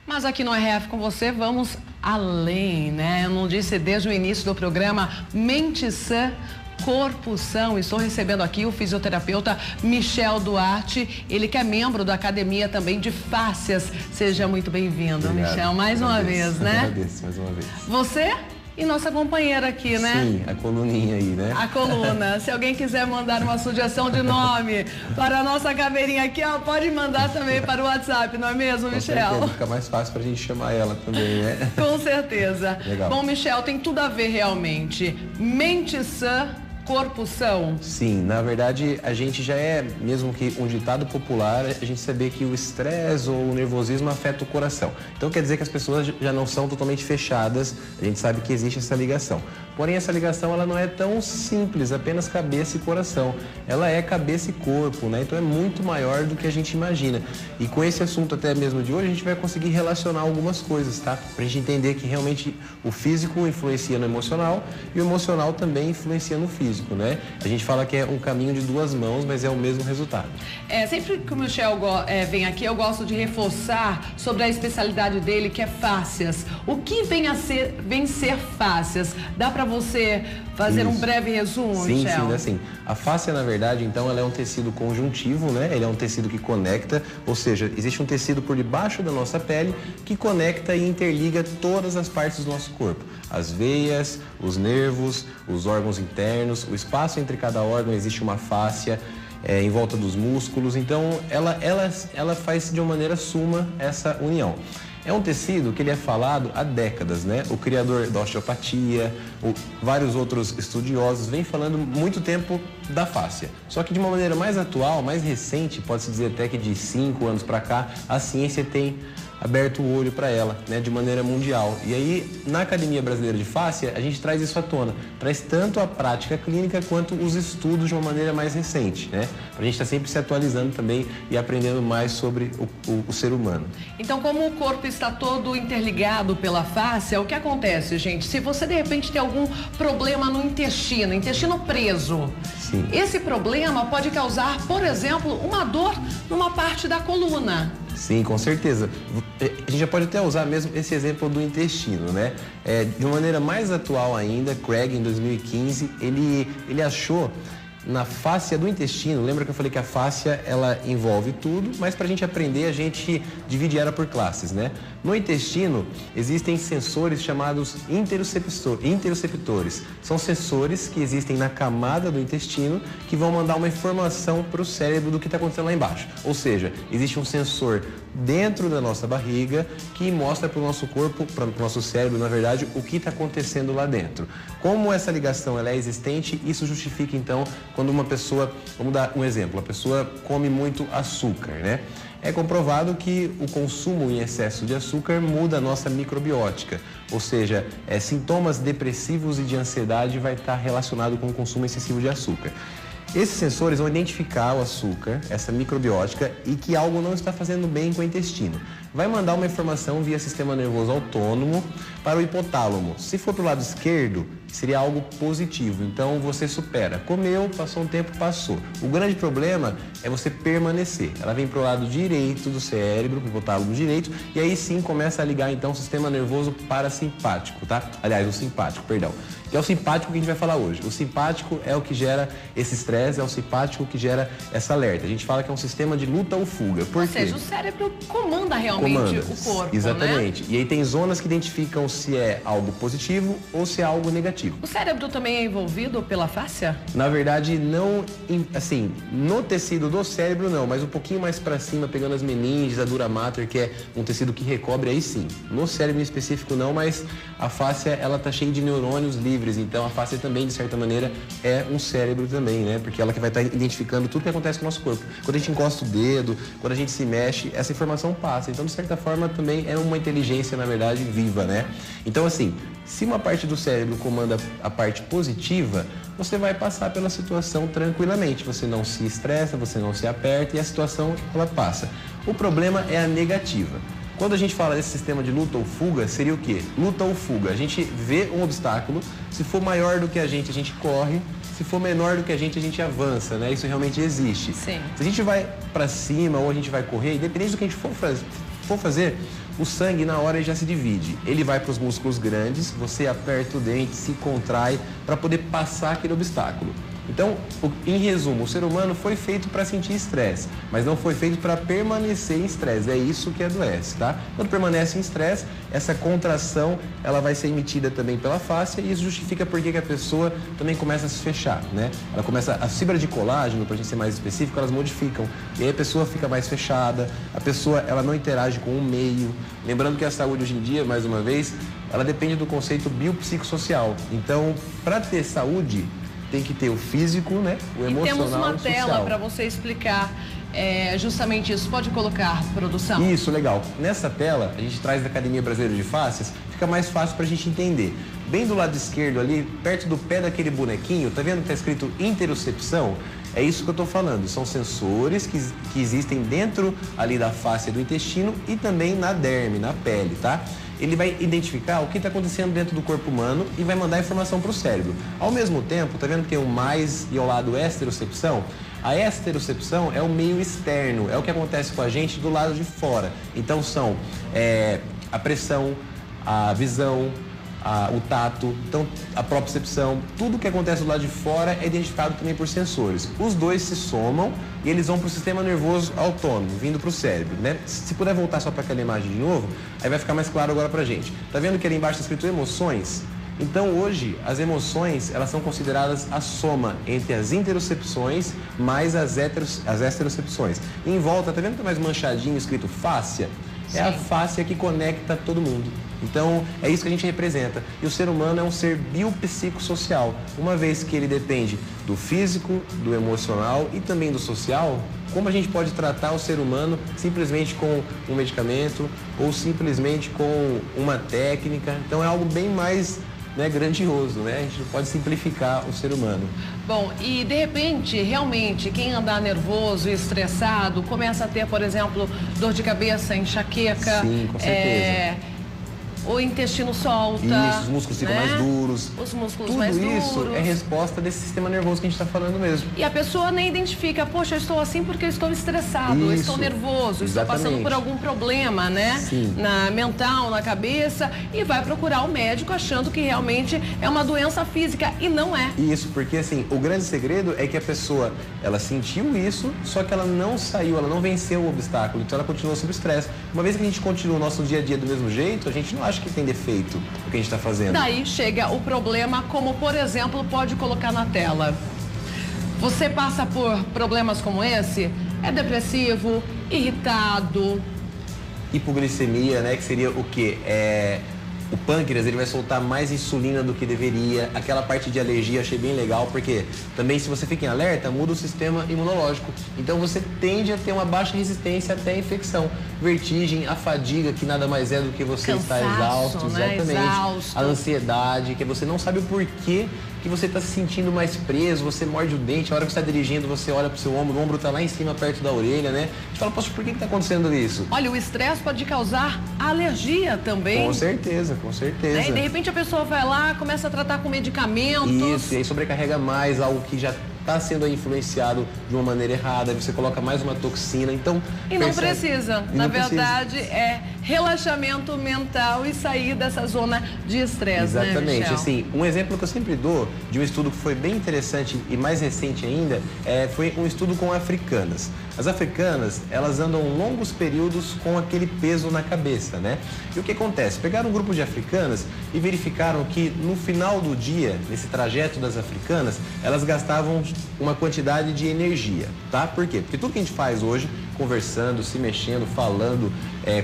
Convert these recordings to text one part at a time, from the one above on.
Mas aqui no RF com você vamos além, né? Eu não disse desde o início do programa Mente Sã, Corpo São. Estou recebendo aqui o fisioterapeuta Michel Duarte, ele que é membro da Academia também de Fáscias. Seja muito bem-vindo, Michel, mais uma vez, né? Agradeço, mais uma vez. Você e nossa companheira aqui, né? Sim, a coluninha aí, né? A coluna. Se alguém quiser mandar uma sugestão de nome para a nossa caveirinha aqui, ó, pode mandar também para o WhatsApp, não é mesmo, Michel? Com certeza, fica mais fácil para a gente chamar ela também, né? Com certeza. Legal. Bom, Michel, tem tudo a ver realmente. Mente sã, corpo são. Sim, na verdade a gente já é, mesmo que um ditado popular, a gente saber que o estresse ou o nervosismo afeta o coração. Então quer dizer que as pessoas já não são totalmente fechadas, a gente sabe que existe essa ligação. Porém, essa ligação ela não é tão simples, apenas cabeça e coração. Ela é cabeça e corpo, né? Então é muito maior do que a gente imagina. E com esse assunto até mesmo de hoje, a gente vai conseguir relacionar algumas coisas, tá? Pra gente entender que realmente o físico influencia no emocional e o emocional também influencia no físico, né? A gente fala que é um caminho de duas mãos, mas é o mesmo resultado. Sempre que o Michel vem aqui, eu gosto de reforçar sobre a especialidade dele, que é fáscias. O que vem ser fáscias? Dá para você fazer um breve resumo, sim, Michel? Sim, assim, a fáscia, na verdade, então, ela é um tecido conjuntivo, né? Ele é um tecido que conecta, ou seja, existe um tecido por debaixo da nossa pele que conecta e interliga todas as partes do nosso corpo. As veias, os nervos, os órgãos internos, o espaço entre cada órgão, existe uma fáscia em volta dos músculos, então ela faz de uma maneira suma essa união. É um tecido que ele é falado há décadas, né? O criador da osteopatia, vários outros estudiosos vêm falando muito tempo da fáscia. Só que de uma maneira mais atual, mais recente, pode-se dizer até que de 5 anos para cá, a ciência tem aberto o olho para ela, né, de maneira mundial. E aí, na Academia Brasileira de Fáscia, a gente traz isso à tona. Traz tanto a prática clínica quanto os estudos de uma maneira mais recente, né? Pra gente estar sempre se atualizando também e aprendendo mais sobre o ser humano. Então, como o corpo está todo interligado pela fáscia, o que acontece, gente? Se você, de repente, tem algum problema no intestino preso, sim, esse problema pode causar, por exemplo, uma dor numa parte da coluna. Sim, com certeza. A gente já pode até usar mesmo esse exemplo do intestino, né? De uma maneira mais atual ainda, Craig, em 2015, ele achou na fáscia do intestino, lembra que eu falei que a fáscia, ela envolve tudo, mas para a gente aprender, a gente divide ela por classes, né? No intestino, existem sensores chamados interoceptores. São sensores que existem na camada do intestino que vão mandar uma informação para o cérebro do que está acontecendo lá embaixo. Ou seja, existe um sensor dentro da nossa barriga que mostra para o nosso corpo, para o nosso cérebro, na verdade, o que está acontecendo lá dentro. Como essa ligação ela é existente, isso justifica, então, quando uma pessoa, vamos dar um exemplo, a pessoa come muito açúcar, né? É comprovado que o consumo em excesso de açúcar muda a nossa microbiótica, ou seja, sintomas depressivos e de ansiedade vai estar relacionado com o consumo excessivo de açúcar. Esses sensores vão identificar o açúcar, essa microbiótica, e que algo não está fazendo bem com o intestino. Vai mandar uma informação via sistema nervoso autônomo para o hipotálamo. Se for para o lado esquerdo, seria algo positivo. Então você supera. Comeu, passou um tempo, passou. O grande problema é você permanecer. Ela vem para o lado direito do cérebro, para o hipotálamo direito, e aí sim começa a ligar então o sistema nervoso parasimpático, tá? Aliás, o simpático, perdão. Que é o simpático que a gente vai falar hoje. O simpático é o que gera esse estresse, é o simpático que gera essa alerta. A gente fala que é um sistema de luta ou fuga. Por quê? Ou seja, o cérebro comanda realmente o corpo, exatamente, né? E aí tem zonas que identificam se é algo positivo ou se é algo negativo. O cérebro também é envolvido pela fáscia? Na verdade, não, assim, no tecido do cérebro não, mas um pouquinho mais para cima, pegando as meninges, a dura mater, que é um tecido que recobre, aí sim. No cérebro em específico não, mas a fáscia, ela tá cheia de neurônios livres, então a fáscia também, de certa maneira, é um cérebro também, né? Porque ela que vai estar identificando tudo que acontece com o nosso corpo. Quando a gente encosta o dedo, quando a gente se mexe, essa informação passa. Então, de certa forma, também é uma inteligência, na verdade, viva, né? Então, assim, se uma parte do cérebro comanda a parte positiva, você vai passar pela situação tranquilamente. Você não se estressa, você não se aperta e a situação, ela passa. O problema é a negativa. Quando a gente fala desse sistema de luta ou fuga, seria o quê? Luta ou fuga. A gente vê um obstáculo, se for maior do que a gente corre, se for menor do que a gente avança, né? Isso realmente existe. Sim. Se a gente vai para cima ou a gente vai correr, independente do que a gente for for fazer, o sangue na hora já se divide. Ele vai para os músculos grandes, você aperta o dente, se contrai para poder passar aquele obstáculo. Então, em resumo, o ser humano foi feito para sentir estresse, mas não foi feito para permanecer em estresse. É isso que adoece, tá? Quando permanece em estresse, essa contração, ela vai ser emitida também pela fáscia e isso justifica porque que a pessoa também começa a se fechar, né? Ela começa, as fibras de colágeno, para a gente ser mais específico, elas modificam. E aí a pessoa fica mais fechada, a pessoa, ela não interage com o meio. Lembrando que a saúde hoje em dia, mais uma vez, ela depende do conceito biopsicossocial. Então, para ter saúde, tem que ter o físico, né? O emocional e o social. E temos uma tela para você explicar justamente isso. Pode colocar, produção? Isso, legal. Nessa tela, a gente traz da Academia Brasileira de Fáscias, fica mais fácil para a gente entender. Bem do lado esquerdo ali, perto do pé daquele bonequinho, tá vendo que tá escrito interocepção? É isso que eu estou falando. São sensores que existem dentro ali da fáscia do intestino e também na derme, na pele, tá? Ele vai identificar o que está acontecendo dentro do corpo humano e vai mandar informação para o cérebro. Ao mesmo tempo, tá vendo que tem o mais e ao lado esterocepção? A esterocepção é o meio externo, é o que acontece com a gente do lado de fora. Então são a pressão, a visão, o tato, então a propriocepção, tudo que acontece do lado de fora é identificado também por sensores. Os dois se somam e eles vão para o sistema nervoso autônomo, vindo para o cérebro, né? Se puder voltar só para aquela imagem de novo, aí vai ficar mais claro agora para a gente. Tá vendo que ali embaixo está escrito emoções? Então hoje as emoções, elas são consideradas a soma entre as interocepções mais as esterocepções. E em volta, tá vendo que tá mais manchadinho escrito fáscia? É a fáscia que conecta todo mundo. Então, é isso que a gente representa. E o ser humano é um ser biopsicossocial. Uma vez que ele depende do físico, do emocional e também do social, como a gente pode tratar o ser humano simplesmente com um medicamento ou simplesmente com uma técnica? Então, é algo bem mais grandioso, né? A gente não pode simplificar o ser humano. Bom, e de repente, realmente, quem andar nervoso e estressado começa a ter, por exemplo, dor de cabeça, enxaqueca. Sim, com certeza. O intestino solta. Isso, os músculos ficam mais duros. Os músculos Tudo mais duros. Tudo isso é resposta desse sistema nervoso que a gente está falando mesmo. E a pessoa nem identifica, poxa, eu estou assim porque eu estou estressado, eu estou nervoso, estou passando por algum problema, né? Sim. Mental, na cabeça, e vai procurar o médico achando que realmente é uma doença física, e não é. Isso, porque assim, o grande segredo é que a pessoa, ela sentiu isso, só que ela não saiu, ela não venceu o obstáculo, então ela continuou sob estresse. Uma vez que a gente continua o nosso dia a dia do mesmo jeito, a gente não acha que tem defeito o que a gente está fazendo. Daí chega o problema, como por exemplo, pode colocar na tela. Você passa por problemas como esse? É depressivo, irritado. Hipoglicemia, né? Que seria o quê? O pâncreas, ele vai soltar mais insulina do que deveria. Aquela parte de alergia achei bem legal, porque também se você fica em alerta, muda o sistema imunológico. Então você tende a ter uma baixa resistência até a infecção. Vertigem, a fadiga, que nada mais é do que você estar exausto. Né? Exatamente. Exausto. A ansiedade, que você não sabe o porquê que você está se sentindo mais preso, você morde o dente, a hora que você está dirigindo, você olha para o seu ombro, o ombro está lá em cima, perto da orelha, né? A gente fala, poxa, por que está acontecendo isso? Olha, o estresse pode causar alergia também. Com certeza, com certeza. E de repente a pessoa vai lá, começa a tratar com medicamentos. Isso, e aí sobrecarrega mais algo que já está sendo influenciado de uma maneira errada, aí você coloca mais uma toxina, então... E não precisa, na verdade é relaxamento mental e sair dessa zona de estresse, né, exatamente, Michel? Assim, um exemplo que eu sempre dou de um estudo que foi bem interessante e mais recente ainda, foi um estudo com africanas. As africanas, elas andam longos períodos com aquele peso na cabeça, né? E o que acontece? Pegaram um grupo de africanas e verificaram que no final do dia, nesse trajeto das africanas, elas gastavam uma quantidade de energia, tá? Por quê? Porque tudo que a gente faz hoje, conversando, se mexendo, falando,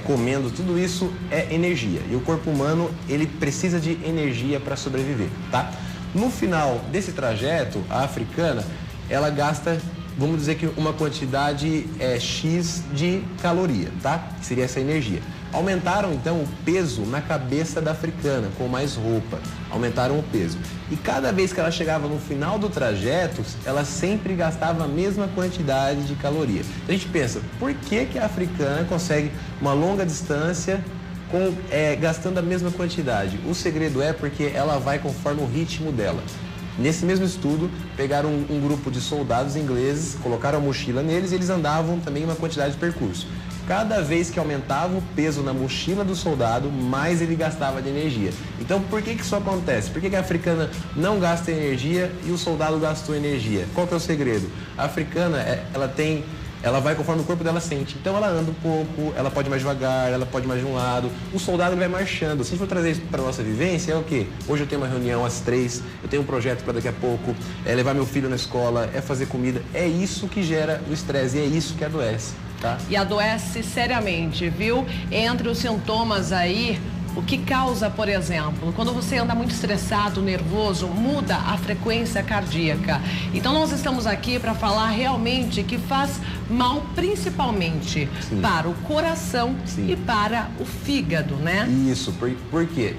comendo, tudo isso é energia. E o corpo humano, ele precisa de energia para sobreviver, tá? No final desse trajeto, a africana, ela gasta, vamos dizer que uma quantidade X de caloria, tá? Que seria essa energia. Aumentaram, então, o peso na cabeça da africana, com mais roupa. Aumentaram o peso. E cada vez que ela chegava no final do trajeto, ela sempre gastava a mesma quantidade de caloria. Então, a gente pensa, por que que a africana consegue uma longa distância gastando a mesma quantidade? O segredo é porque ela vai conforme o ritmo dela. Nesse mesmo estudo, pegaram um grupo de soldados ingleses, colocaram a mochila neles e eles andavam também uma quantidade de percurso. cada vez que aumentava o peso na mochila do soldado, mais ele gastava de energia. Então, por que isso acontece? Por que a africana não gasta energia e o soldado gastou energia? Qual que é o segredo? A africana, ela vai conforme o corpo dela sente. Então ela anda um pouco, ela pode mais devagar, ela pode mais de um lado. O soldado ele vai marchando. Se a gente for trazer isso para a nossa vivência, é o quê? Hoje eu tenho uma reunião às 3, eu tenho um projeto para daqui a pouco, é levar meu filho na escola, é fazer comida. É isso que gera o estresse e é isso que adoece, tá? E adoece seriamente, viu? Entre os sintomas aí, o que causa, por exemplo, quando você anda muito estressado, nervoso, muda a frequência cardíaca. Então nós estamos aqui para falar realmente que faz mal principalmente para o coração e para o fígado, né? Isso, por quê?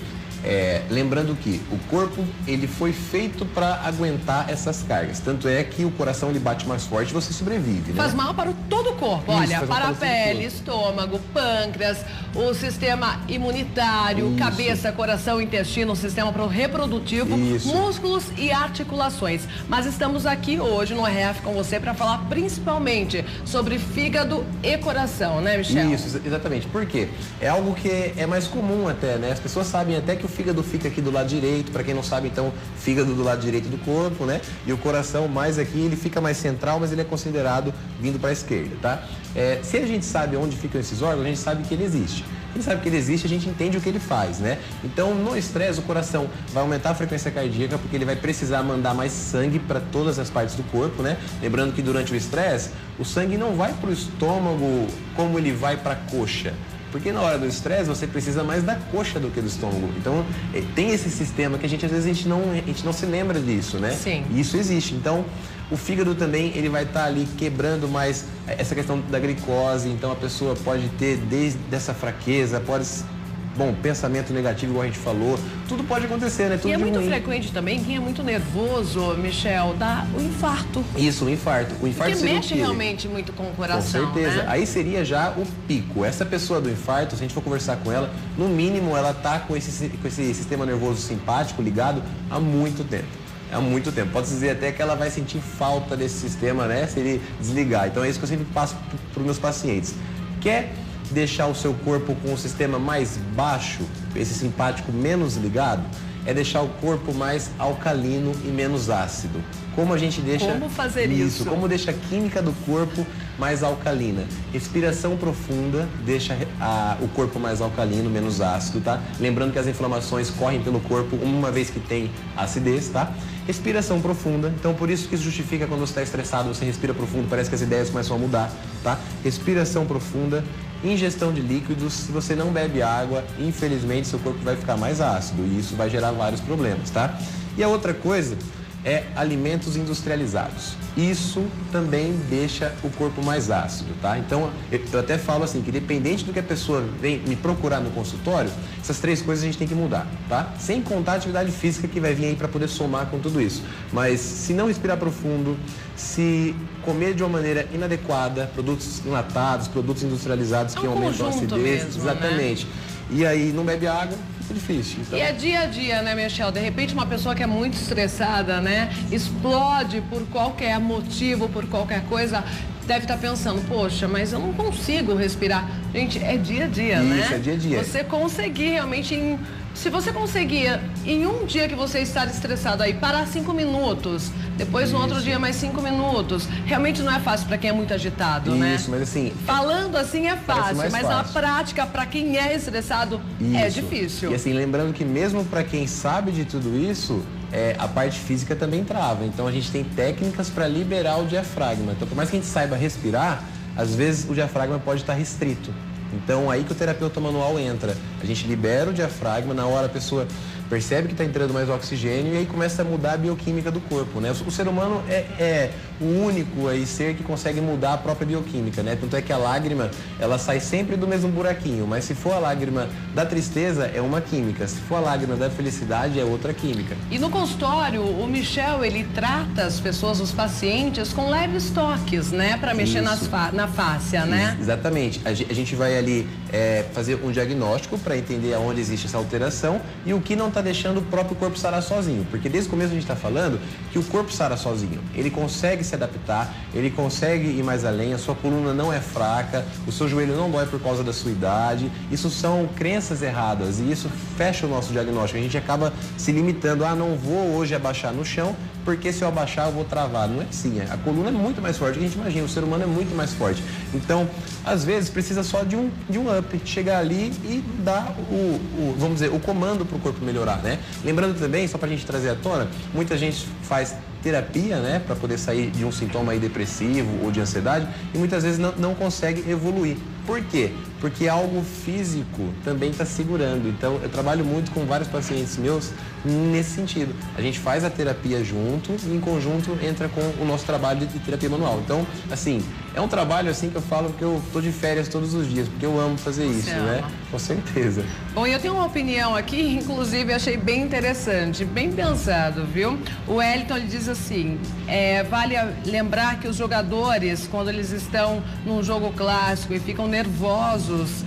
Lembrando que o corpo ele foi feito para aguentar essas cargas. Tanto é que o coração ele bate mais forte e você sobrevive, né? Faz mal para todo o corpo. Isso, olha, para a pele, estômago, pâncreas, o sistema imunitário, cabeça, coração, intestino, o sistema reprodutivo, músculos e articulações. Mas estamos aqui hoje no RF com você para falar principalmente sobre fígado e coração, né, Michel? Isso, exatamente. Por quê? É algo que é mais comum até, né? As pessoas sabem até que o fígado fica aqui do lado direito, para quem não sabe, então, fígado do lado direito do corpo, né? E o coração mais aqui, ele fica mais central, mas ele é considerado vindo para a esquerda, tá? Se a gente sabe onde ficam esses órgãos, a gente sabe que ele existe. A gente sabe que ele existe, a gente entende o que ele faz, né? Então, no estresse, o coração vai aumentar a frequência cardíaca, porque ele vai precisar mandar mais sangue para todas as partes do corpo, né? Lembrando que durante o estresse, o sangue não vai para o estômago como ele vai para a coxa. Porque na hora do estresse você precisa mais da coxa do que do estômago. Então tem esse sistema que às vezes a gente não se lembra disso, né? Sim. E isso existe. Então o fígado também ele vai estar ali quebrando mais essa questão da glicose. Então a pessoa pode ter desde essa fraqueza, pensamento negativo, igual a gente falou, tudo pode acontecer, né? Tudo e é muito ruim. frequente também, quem é muito nervoso, Michel, dá o infarto. Isso, o infarto. O infarto porque mexe realmente muito com o coração, com certeza. né? Aí seria já o pico. Essa pessoa do infarto, se a gente for conversar com ela, no mínimo ela tá com esse sistema nervoso simpático ligado há muito tempo. Há muito tempo. Pode dizer até que ela vai sentir falta desse sistema, né? Se ele desligar. Então é isso que eu sempre passo para os meus pacientes. Quer deixar o seu corpo com o sistema mais baixo, esse simpático menos ligado, é deixar o corpo mais alcalino e menos ácido. Como a gente deixa... Como fazer isso? Como deixa a química do corpo mais alcalina. Respiração profunda deixa o corpo mais alcalino, menos ácido, tá? Lembrando que as inflamações correm pelo corpo uma vez que tem acidez, tá? Respiração profunda, então por isso que isso justifica quando você está estressado, você respira profundo, parece que as ideias começam a mudar, tá? Respiração profunda, ingestão de líquidos, se você não bebe água, infelizmente seu corpo vai ficar mais ácido e isso vai gerar vários problemas, tá? E a outra coisa é alimentos industrializados. Isso também deixa o corpo mais ácido, tá? Então, eu até falo assim, que dependente do que a pessoa vem me procurar no consultório, essas 3 coisas a gente tem que mudar, tá? Sem contar a atividade física que vai vir aí para poder somar com tudo isso. Mas se não respirar profundo, se comer de uma maneira inadequada, produtos enlatados, produtos industrializados que aumentam a acidez, mesmo, exatamente. Né? E aí não bebe água, fica difícil. Então... E é dia a dia, né, Michel? De repente uma pessoa que é muito estressada, né, explode por qualquer motivo, por qualquer coisa, deve estar pensando, poxa, mas eu não consigo respirar. Gente, é dia a dia, né? Isso, é dia a dia. Você conseguir realmente... Se você conseguir, em um dia que você está estressado aí, parar 5 minutos, depois no outro dia mais 5 minutos, realmente não é fácil para quem é muito agitado, né? Isso, mas assim... Falando assim é fácil, mas fácil. na prática, para quem é estressado, é difícil. E assim, lembrando que mesmo para quem sabe de tudo isso, a parte física também trava. Então a gente tem técnicas para liberar o diafragma. Então por mais que a gente saiba respirar, às vezes o diafragma pode estar restrito. Então, aí que o terapeuta manual entra. A gente libera o diafragma, na hora a pessoa percebe que está entrando mais oxigênio e aí começa a mudar a bioquímica do corpo, né? O ser humano é o único aí ser que consegue mudar a própria bioquímica, né? Tanto é que a lágrima, ela sai sempre do mesmo buraquinho, mas se for a lágrima da tristeza, é uma química. Se for a lágrima da felicidade, é outra química. E no consultório, o Michel, ele trata as pessoas, os pacientes, com leves toques, né? Para mexer na fáscia, né? Exatamente. A gente vai ali fazer um diagnóstico para entender aonde existe essa alteração e o que não está deixando o próprio corpo sarar sozinho. Porque desde o começo a gente está falando que o corpo sara sozinho. Ele consegue se adaptar, ele consegue ir mais além, a sua coluna não é fraca, o seu joelho não dói por causa da sua idade. Isso são crenças erradas e isso fecha o nosso diagnóstico. A gente acaba se limitando, não vou hoje abaixar no chão, porque se eu abaixar eu vou travar. Não é assim, a coluna é muito mais forte do que a gente imagina, o ser humano é muito mais forte. Então, às vezes, precisa só de um up, chegar ali e dar vamos dizer, o comando para o corpo melhorar, né? Lembrando também, só para a gente trazer à tona, muita gente faz terapia, né, para poder sair de um sintoma aí depressivo ou de ansiedade e muitas vezes não consegue evoluir. Por quê? Porque algo físico também está segurando. Então, eu trabalho muito com vários pacientes meus nesse sentido. A gente faz a terapia junto e, em conjunto, entra com o nosso trabalho de terapia manual. Então, assim, é um trabalho assim que eu falo que eu tô de férias todos os dias, porque eu amo fazer isso, né? Com certeza. Bom, eu tenho uma opinião aqui, inclusive achei bem interessante, bem pensado, viu? O Wellington, ele diz assim, vale lembrar que os jogadores, quando eles estão num jogo clássico e ficam nervosos,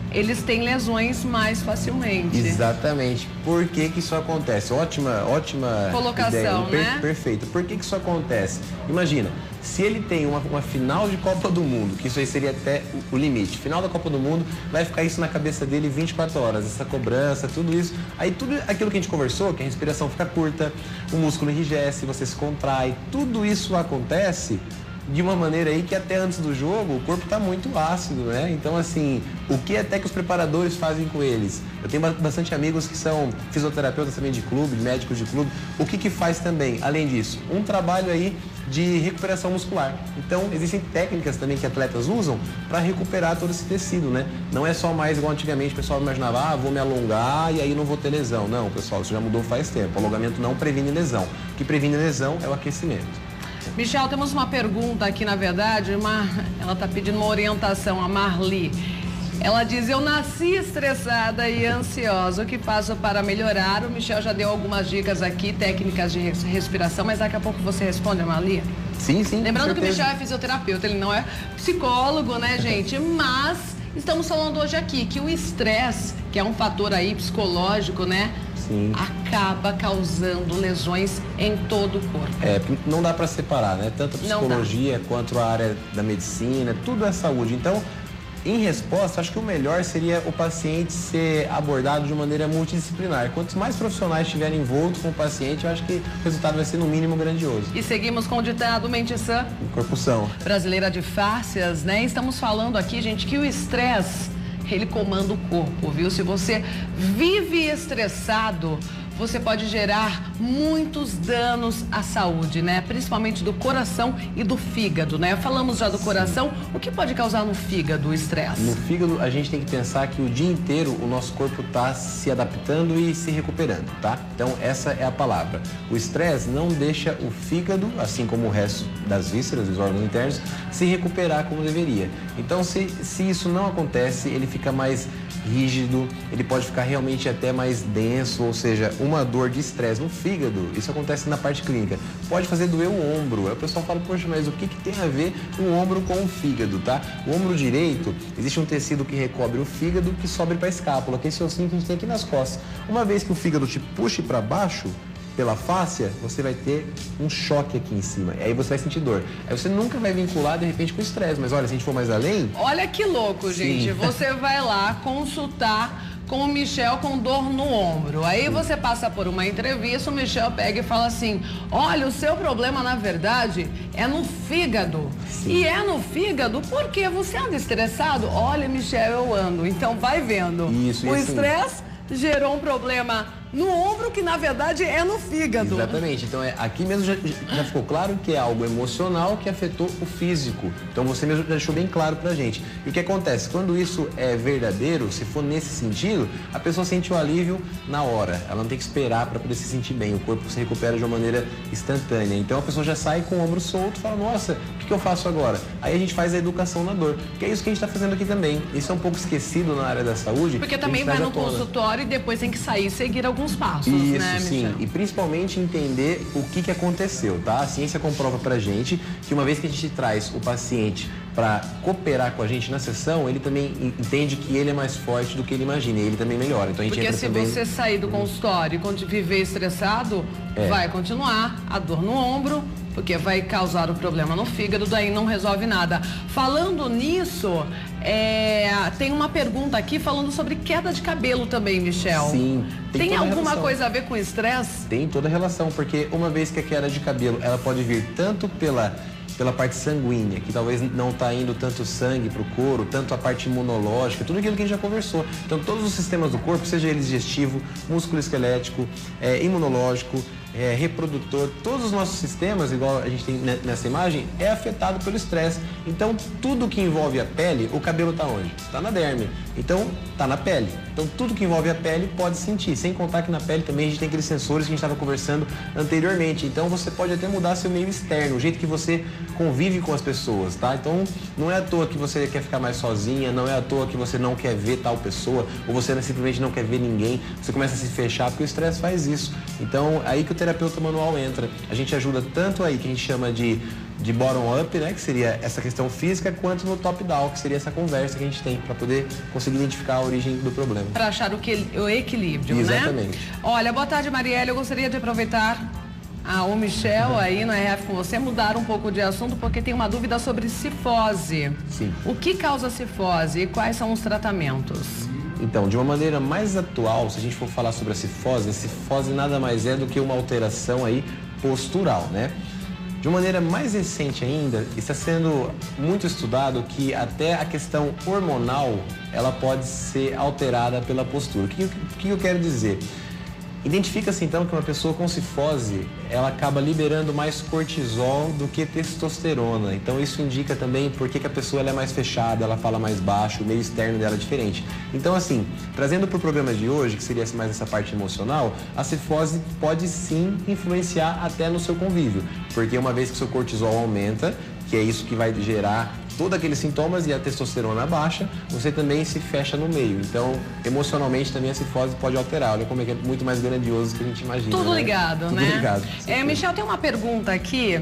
eles têm lesões mais facilmente. Exatamente. Por que que isso acontece? Ótima colocação, ideia, né? Perfeito. Por que que isso acontece? Imagina, se ele tem uma final de Copa do Mundo, que isso aí seria até o limite, final da Copa do Mundo, vai ficar isso na cabeça dele 24 horas, essa cobrança, tudo isso. Aí tudo aquilo que a gente conversou, que a respiração fica curta, o músculo enrijece, você se contrai, tudo isso acontece de uma maneira aí que até antes do jogo o corpo está muito ácido, né? Então, assim, o que até que os preparadores fazem com eles? Eu tenho bastante amigos que são fisioterapeutas também de clube, médicos de clube. O que faz também, além disso? Um trabalho aí de recuperação muscular. Então, existem técnicas também que atletas usam para recuperar todo esse tecido, né? Não é só mais igual antigamente, o pessoal imaginava, vou me alongar e aí não vou ter lesão. Não, pessoal, isso já mudou faz tempo. O alongamento não previne lesão. O que previne lesão é o aquecimento. Michel, temos uma pergunta aqui, na verdade, ela está pedindo uma orientação, a Marli. Ela diz, eu nasci estressada e ansiosa, o que faço para melhorar? O Michel já deu algumas dicas aqui, técnicas de respiração, mas daqui a pouco você responde, Marli? Sim. Lembrando que o Michel é fisioterapeuta, ele não é psicólogo, né, gente? Mas estamos falando hoje aqui que o estresse, que é um fator aí psicológico, né? Sim. Acaba causando lesões em todo o corpo. Não dá para separar, né? Tanto a psicologia quanto a área da medicina, tudo é saúde. Então, em resposta, acho que o melhor seria o paciente ser abordado de maneira multidisciplinar. Quantos mais profissionais estiverem envoltos com o paciente, eu acho que o resultado vai ser, no mínimo, grandioso. E seguimos com o ditado Mente Sã. Corpo são. Brasileira de fáscias, né? Estamos falando aqui, gente, que o estresse, ele comanda o corpo, viu? Se você vive estressado, você pode gerar muitos danos à saúde, né? Principalmente do coração e do fígado, né? Falamos já do coração, o que pode causar no fígado o estresse? No fígado, a gente tem que pensar que o dia inteiro o nosso corpo está se adaptando e se recuperando, tá? Então, essa é a palavra. O estresse não deixa o fígado, assim como o resto das vísceras, dos órgãos internos, se recuperar como deveria. Então, se isso não acontece, ele fica mais rígido, ele pode ficar realmente até mais denso, ou seja, uma dor de estresse no fígado, isso acontece na parte clínica, pode fazer doer o ombro. Aí o pessoal fala, poxa, mas o que tem a ver o ombro com o fígado, tá? O ombro direito, existe um tecido que recobre o fígado que sobe para a escápula, que é esse ossinho que a gente tem aqui nas costas. Uma vez que o fígado te puxe para baixo, pela fáscia, você vai ter um choque aqui em cima. E aí você vai sentir dor. Aí você nunca vai vincular, de repente, com o estresse. Mas olha, se a gente for mais além... Olha que louco, gente. Você vai lá consultar com o Michel com dor no ombro. Aí você passa por uma entrevista, o Michel pega e fala assim, olha, o seu problema, na verdade, é no fígado. Sim. E é no fígado porque você anda estressado? Olha, Michel, eu ando. Então vai vendo. Isso, o estresse gerou um problema no ombro, que na verdade é no fígado. Exatamente. Então, aqui mesmo já ficou claro que é algo emocional que afetou o físico. Então, você mesmo já deixou bem claro pra gente. E o que acontece? Quando isso é verdadeiro, se for nesse sentido, a pessoa sente o alívio na hora. Ela não tem que esperar para poder se sentir bem. O corpo se recupera de uma maneira instantânea. Então, a pessoa já sai com o ombro solto e fala, nossa, o que eu faço agora? Aí a gente faz a educação na dor. Que é isso que a gente está fazendo aqui também. Isso é um pouco esquecido na área da saúde. Porque também vai no consultório e depois tem que sair e seguir alguns passos, isso, né, sim. Michel? E principalmente entender o que aconteceu, tá? A ciência comprova pra gente que uma vez que a gente traz o paciente para cooperar com a gente na sessão, ele também entende que ele é mais forte do que ele imagina, e ele também melhora. Então a gente Porque entra se também... você sair do consultório e viver estressado, vai continuar a dor no ombro, porque vai causar o problema no fígado, daí não resolve nada. Falando nisso, tem uma pergunta aqui falando sobre queda de cabelo também, Michel. Sim. Tem alguma coisa a ver com estresse? Tem toda a relação, porque uma vez que a queda de cabelo, ela pode vir tanto pela parte sanguínea, que talvez não está indo tanto sangue para o couro, tanto a parte imunológica, tudo aquilo que a gente já conversou. Então, todos os sistemas do corpo, seja ele digestivo, músculo esquelético, imunológico, reprodutor, todos os nossos sistemas, igual a gente tem nessa imagem, é afetado pelo estresse. Então, tudo que envolve a pele, o cabelo está onde? Está na derme. Então, está na pele. Então, tudo que envolve a pele pode sentir. Sem contar que na pele também a gente tem aqueles sensores que a gente estava conversando anteriormente. Então, você pode até mudar seu meio externo, o jeito que você convive com as pessoas, tá? Então, não é à toa que você quer ficar mais sozinha, não é à toa que você não quer ver tal pessoa, ou você simplesmente não quer ver ninguém. Você começa a se fechar, porque o estresse faz isso. Então, aí que o terapeuta manual entra. A gente ajuda tanto aí que a gente chama de bottom-up, né, que seria essa questão física, quanto no top-down, que seria essa conversa que a gente tem para poder conseguir identificar a origem do problema. Para achar o equilíbrio, Exatamente. Né? Olha, boa tarde, Marielle. Eu gostaria de aproveitar o Michel aí no RF com você, mudar um pouco de assunto, porque tem uma dúvida sobre cifose. Sim. O que causa cifose e quais são os tratamentos? Então, de uma maneira mais atual, se a gente for falar sobre a cifose nada mais é do que uma alteração aí postural, né? De uma maneira mais recente ainda, está sendo muito estudado que até a questão hormonal, ela pode ser alterada pela postura. O que eu quero dizer? Identifica-se então que uma pessoa com cifose, ela acaba liberando mais cortisol do que testosterona. Então isso indica também por que a pessoa ela é mais fechada, ela fala mais baixo, o meio externo dela é diferente. Então assim, trazendo para o programa de hoje, que seria mais essa parte emocional, a cifose pode sim influenciar até no seu convívio. Porque uma vez que o seu cortisol aumenta, que é isso que vai gerar todos aqueles sintomas e a testosterona baixa, você também se fecha no meio. Então, emocionalmente também a cifose pode alterar. Olha como é que é muito mais grandioso do que a gente imagina. Tudo ligado, né? Tudo ligado. Michel, tem uma pergunta aqui.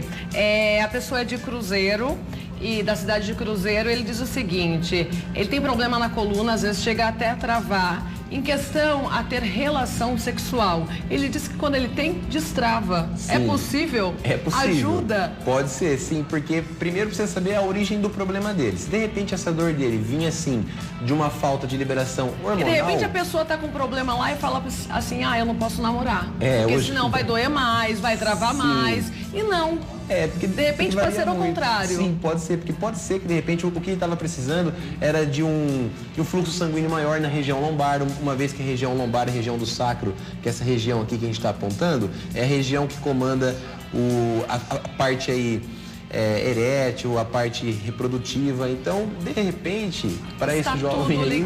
A pessoa é de Cruzeiro e da cidade de Cruzeiro, ele diz o seguinte, ele tem problema na coluna, às vezes chega até a travar. Em questão a ter relação sexual, ele diz que quando ele tem, destrava. Sim, é possível? É possível. Ajuda? Pode ser, sim, porque primeiro precisa saber a origem do problema dele. Se de repente essa dor dele vinha assim, de uma falta de liberação hormonal... E de repente a pessoa tá com um problema lá e fala assim, eu não posso namorar. Porque hoje... senão vai doer mais, vai travar mais. E não. Porque de repente pode ser ao contrário. Sim, pode ser, porque pode ser que de repente o que ele estava precisando era de um fluxo sanguíneo maior na região lombar, uma vez que a região lombar é a região do sacro, que é essa região aqui que a gente está apontando, é a região que comanda a parte aí erétil, a parte reprodutiva. Então, de repente, para esse jovem aí,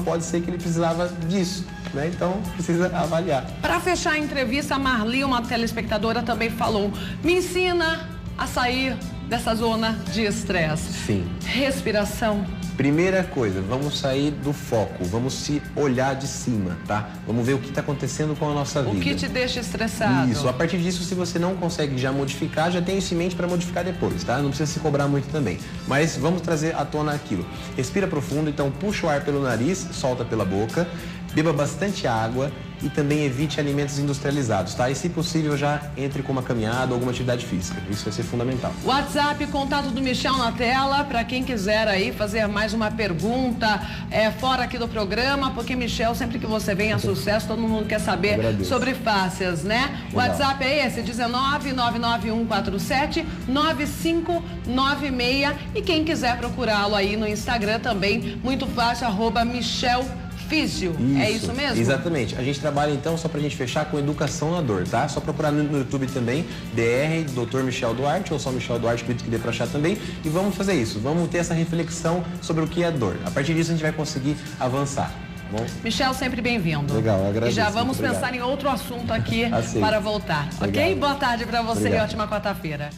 pode ser que ele precisava disso. Né? Então, precisa avaliar. Para fechar a entrevista, a Marli, uma telespectadora, também falou: me ensina a sair dessa zona de estresse. Sim. Respiração. Primeira coisa, vamos sair do foco, vamos se olhar de cima, tá? Vamos ver o que está acontecendo com a nossa vida. O que te deixa estressado. Isso, a partir disso, se você não consegue já modificar, já tem isso em mente para modificar depois, tá? Não precisa se cobrar muito também. Mas vamos trazer à tona aquilo. Respira profundo, então puxa o ar pelo nariz, solta pela boca, beba bastante água e também evite alimentos industrializados, tá? E se possível já entre com uma caminhada ou alguma atividade física. Isso vai ser fundamental. WhatsApp, contato do Michel na tela, para quem quiser aí fazer mais uma pergunta fora aqui do programa, porque Michel, sempre que você vem, é sucesso, todo mundo quer saber sobre fáscias, né? O WhatsApp é esse, 19-99147-9596, e quem quiser procurá-lo aí no Instagram também, muito fácil, @Michel Físio. É isso mesmo? Exatamente. A gente trabalha então, só pra gente fechar, com educação na dor, tá? Só procurar no YouTube também, DR, Dr. Michel Duarte, ou só Michel Duarte, acredito que dê pra achar também. E vamos fazer isso, vamos ter essa reflexão sobre o que é dor. A partir disso a gente vai conseguir avançar. Bom? Michel, sempre bem-vindo. Legal, eu agradeço. E já vamos pensar em outro assunto aqui para voltar, ok? Boa tarde para você e ótima quarta-feira.